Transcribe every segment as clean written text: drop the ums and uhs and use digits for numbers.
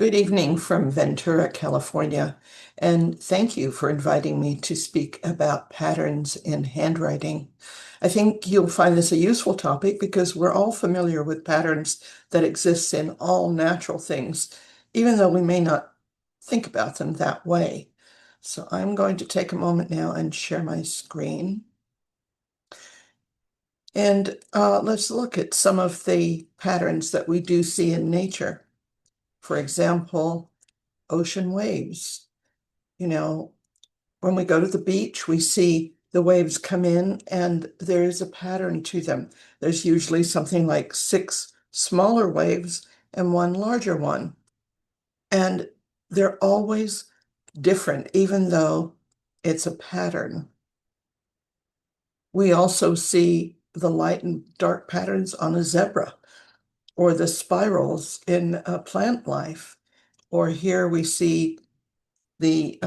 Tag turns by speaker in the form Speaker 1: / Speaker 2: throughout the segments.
Speaker 1: Good evening from Ventura, California, and thank you for inviting me to speak about patterns in handwriting. I think you'll find this a useful topic because we're all familiar with patterns that exist in all natural things, even though we may not think about them that way. So I'm going to take a moment now and share my screen. And let's look at some of the patterns that we do see in nature. For example, ocean waves. You know, when we go to the beach, we see the waves come in and there's a pattern to them. There's usually something like 6 smaller waves and 1 larger one. And they're always different, even though it's a pattern. We also see the light and dark patterns on a zebra, or the spirals in plant life. Or here we see the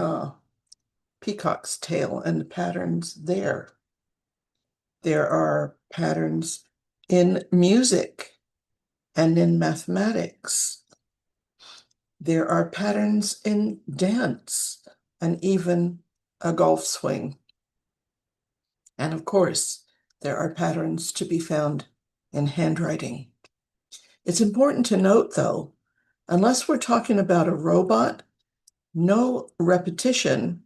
Speaker 1: peacock's tail and the patterns there. There are patterns in music and in mathematics. There are patterns in dance and even a golf swing. And of course, there are patterns to be found in handwriting. It's important to note, though, unless we're talking about a robot, no repetition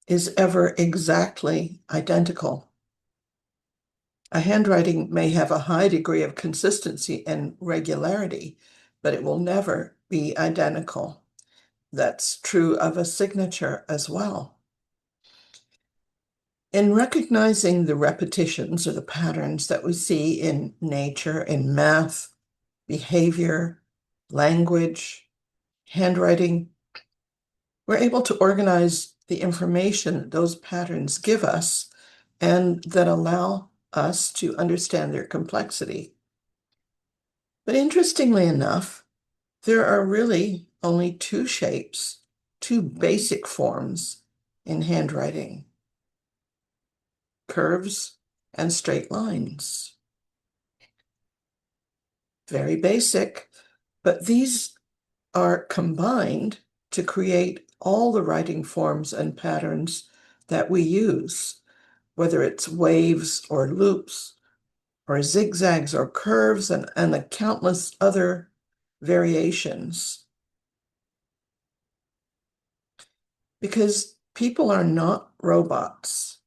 Speaker 1: is ever exactly identical. A handwriting may have a high degree of consistency and regularity, but it will never be identical. That's true of a signature as well. In recognizing the repetitions or the patterns that we see in nature, in math, behavior, language, handwriting, we're able to organize the information those patterns give us and that allow us to understand their complexity. But interestingly enough, there are really only 2 shapes, 2 basic forms in handwriting: curves and straight lines. Very basic, but these are combined to create all the writing forms and patterns that we use, whether it's waves or loops or zigzags or curves and the countless other variations. Because people are not robots.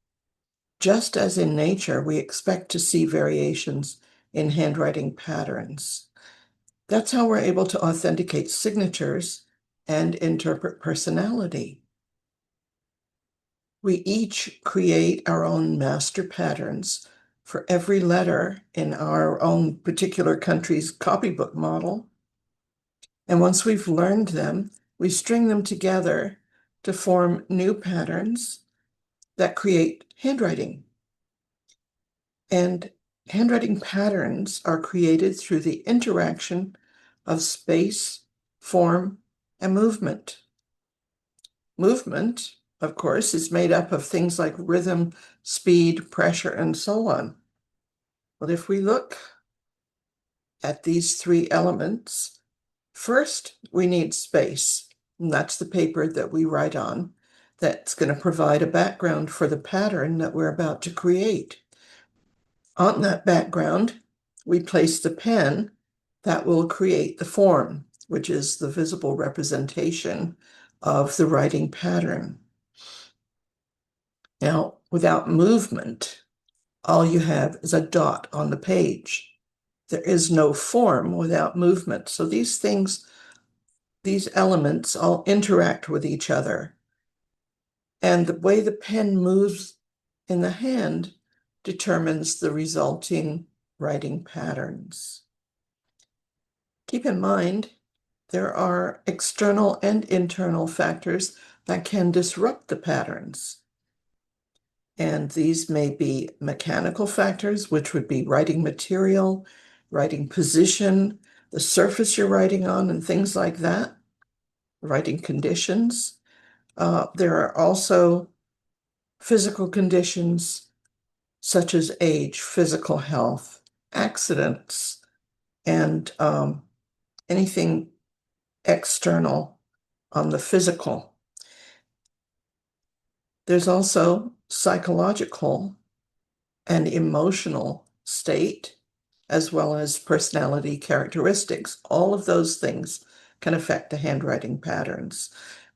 Speaker 1: Just as in nature, we expect to see variations in handwriting patterns. That's how we're able to authenticate signatures and interpret personality. We each create our own master patterns for every letter in our own particular country's copybook model. And once we've learned them, we string them together to form new patterns that create handwriting. And handwriting patterns are created through the interaction of space, form, and movement. Movement, of course, is made up of things like rhythm, speed, pressure, and so on. But if we look at these 3 elements, first, we need space. And that's the paper that we write on. That's going to provide a background for the pattern that we're about to create. On that background, we place the pen that will create the form, which is the visible representation of the writing pattern. Now, without movement, all you have is a dot on the page. There is no form without movement. So these things, these elements all interact with each other. And the way the pen moves in the hand determines the resulting writing patterns. Keep in mind, there are external and internal factors that can disrupt the patterns. And these may be mechanical factors, which would be writing material, writing position, the surface you're writing on, and things like that, writing conditions. There are also physical conditions such as age, physical health, accidents, and anything external, on the physical. There's also psychological and emotional state, as well as personality characteristics. All of those things can affect the handwriting patterns.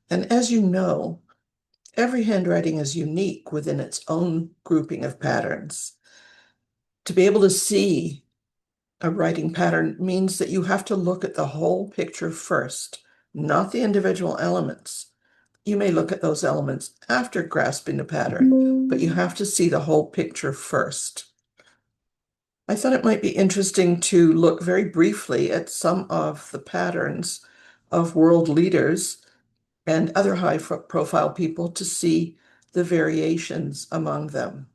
Speaker 1: And as you know, every handwriting is unique within its own grouping of patterns. To be able to see a writing pattern means that you have to look at the whole picture first, not the individual elements. You may look at those elements after grasping the pattern, but you have to see the whole picture first. I thought it might be interesting to look very briefly at some of the patterns of world leaders and other high-profile people to see the variations among them.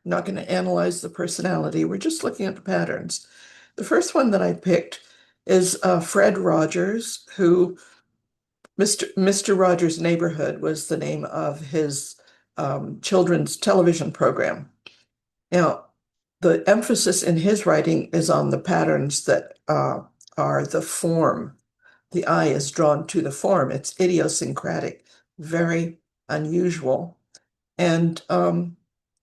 Speaker 1: I'm not going to analyze the personality. We're just looking at the patterns. The first one that I picked is Fred Rogers, who Mr. Rogers' Neighborhood was the name of his children's television program. Now, the emphasis in his writing is on the patterns that are the form. The eye is drawn to the form. It's idiosyncratic, very unusual. And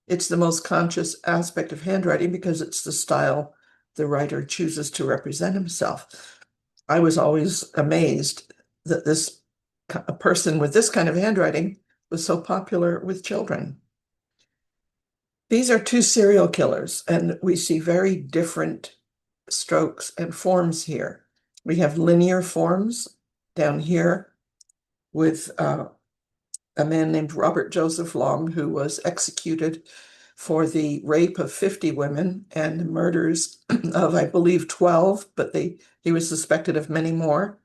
Speaker 1: it's the most conscious aspect of handwriting because it's the style the writer chooses to represent himself. I was always amazed that a person with this kind of handwriting was so popular with children. These are two serial killers, and we see very different strokes and forms here. We have linear forms down here with a man named Robert Joseph Long, who was executed for the rape of 50 women and murders of, I believe, 12, but he was suspected of many more.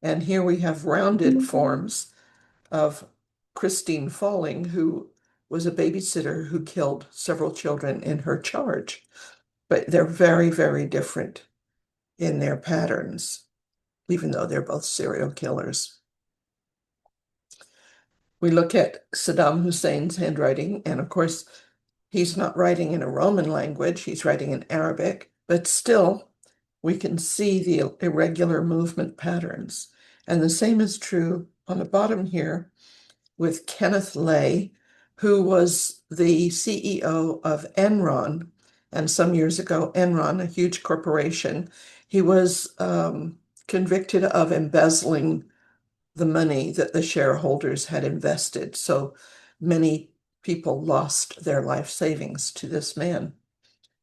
Speaker 1: And here we have rounded forms of Christine Falling, who was a babysitter who killed several children in her charge. But they're very, very different in their patterns, even though they're both serial killers. We look at Saddam Hussein's handwriting, and of course, he's not writing in a Roman language, he's writing in Arabic, but still, we can see the irregular movement patterns. And the same is true on the bottom here with Kenneth Lay, who was the CEO of Enron. And some years ago, Enron, a huge corporation, he was convicted of embezzling the money that the shareholders had invested. So many people lost their life savings to this man.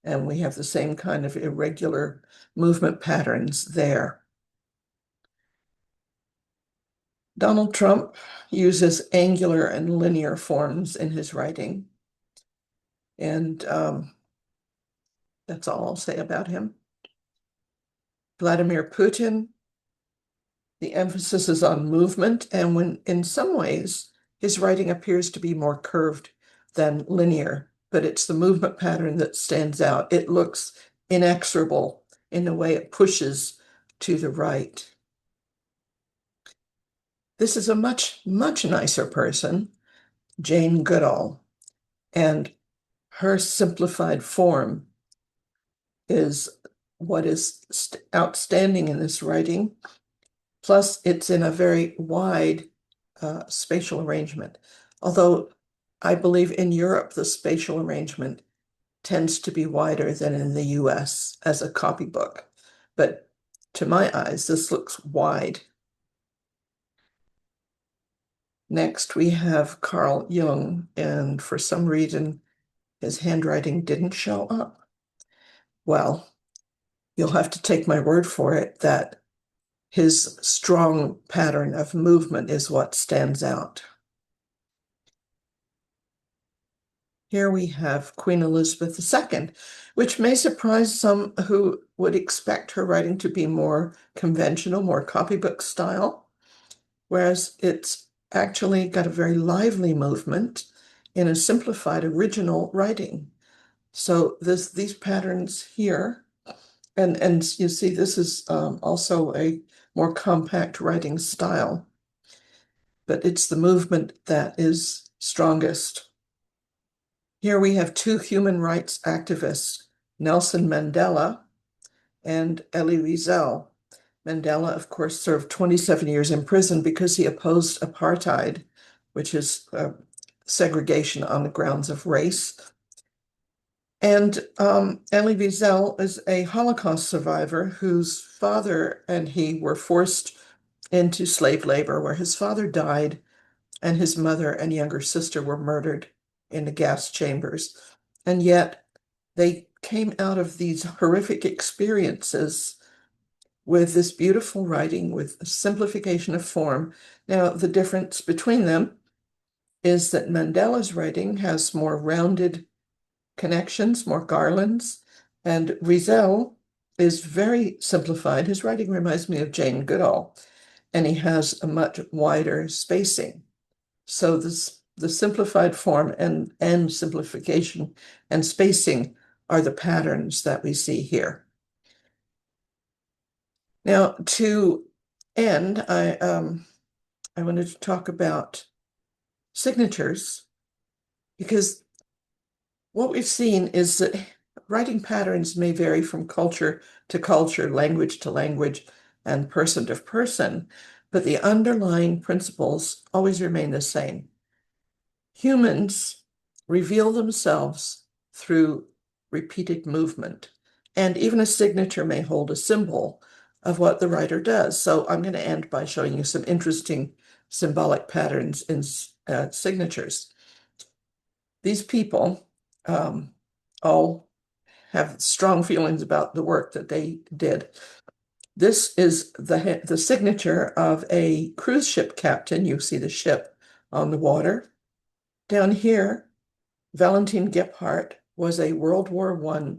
Speaker 1: And we have the same kind of irregular movement patterns there. Donald Trump uses angular and linear forms in his writing. And that's all I'll say about him. Vladimir Putin, the emphasis is on movement, and when in some ways his writing appears to be more curved than linear, but it's the movement pattern that stands out. It looks inexorable in the way it pushes to the right. This is a much, much nicer person, Jane Goodall, and her simplified form is what is outstanding in this writing. Plus, it's in a very wide spatial arrangement. Although I believe in Europe, the spatial arrangement tends to be wider than in the US as a copybook. But to my eyes, this looks wide. Next, we have Carl Jung, and for some reason, his handwriting didn't show up. Well, you'll have to take my word for it that his strong pattern of movement is what stands out. Here we have Queen Elizabeth II, which may surprise some who would expect her writing to be more conventional, more copybook style, whereas it's actually got a very lively movement in a simplified original writing. So these patterns here, and you see this is also a more compact writing style, but it's the movement that is strongest. Here we have two human rights activists, Nelson Mandela and Elie Wiesel. Mandela, of course, served 27 years in prison because he opposed apartheid, which is segregation on the grounds of race. And Elie Wiesel is a Holocaust survivor whose father and he were forced into slave labor, where his father died and his mother and younger sister were murdered in the gas chambers. And yet they came out of these horrific experiences with this beautiful writing, with a simplification of form. Now, the difference between them is that Mandela's writing has more rounded connections, more garlands, and Wiesel is very simplified. His writing reminds me of Jane Goodall, and he has a much wider spacing. So the simplified form and simplification and spacing are the patterns that we see here. Now, to end, I wanted to talk about signatures, because what we've seen is that writing patterns may vary from culture to culture, language to language, and person to person, but the underlying principles always remain the same. Humans reveal themselves through repeated movement, and even a signature may hold a symbol of what the writer does. So I'm going to end by showing you some interesting symbolic patterns in signatures. These people all have strong feelings about the work that they did. This is the signature of a cruise ship captain. You see the ship on the water. Down here, Valentin Gebhardt was a World War I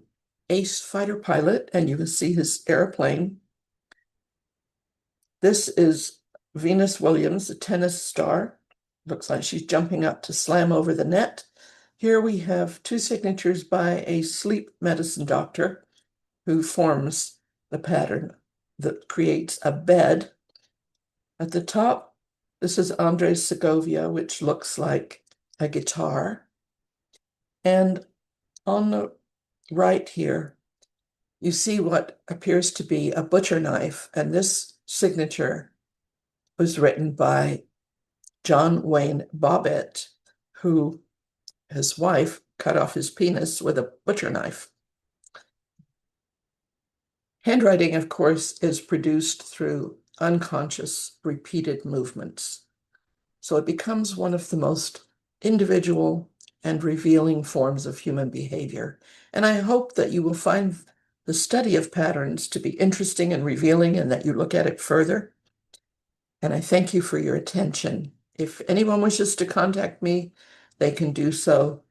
Speaker 1: ace fighter pilot, and you can see his airplane. This is Venus Williams, a tennis star. Looks like she's jumping up to slam over the net. Here we have two signatures by a sleep medicine doctor who forms the pattern that creates a bed. At the top, this is Andres Segovia, which looks like a guitar. And on the right here, you see what appears to be a butcher knife. And this signature was written by John Wayne Bobbitt, who his wife cut off his penis with a butcher knife. Handwriting, of course, is produced through unconscious, repeated movements. So it becomes one of the most individual and revealing forms of human behavior. And I hope that you will find the study of patterns to be interesting and revealing, and that you look at it further. And I thank you for your attention. If anyone wishes to contact me, they can do so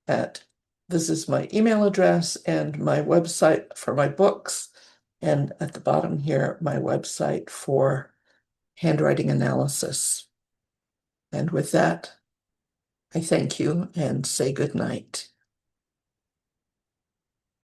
Speaker 1: this is my email address and my website for my books. And at the bottom here, my website for handwriting analysis. And with that, I thank you and say good night.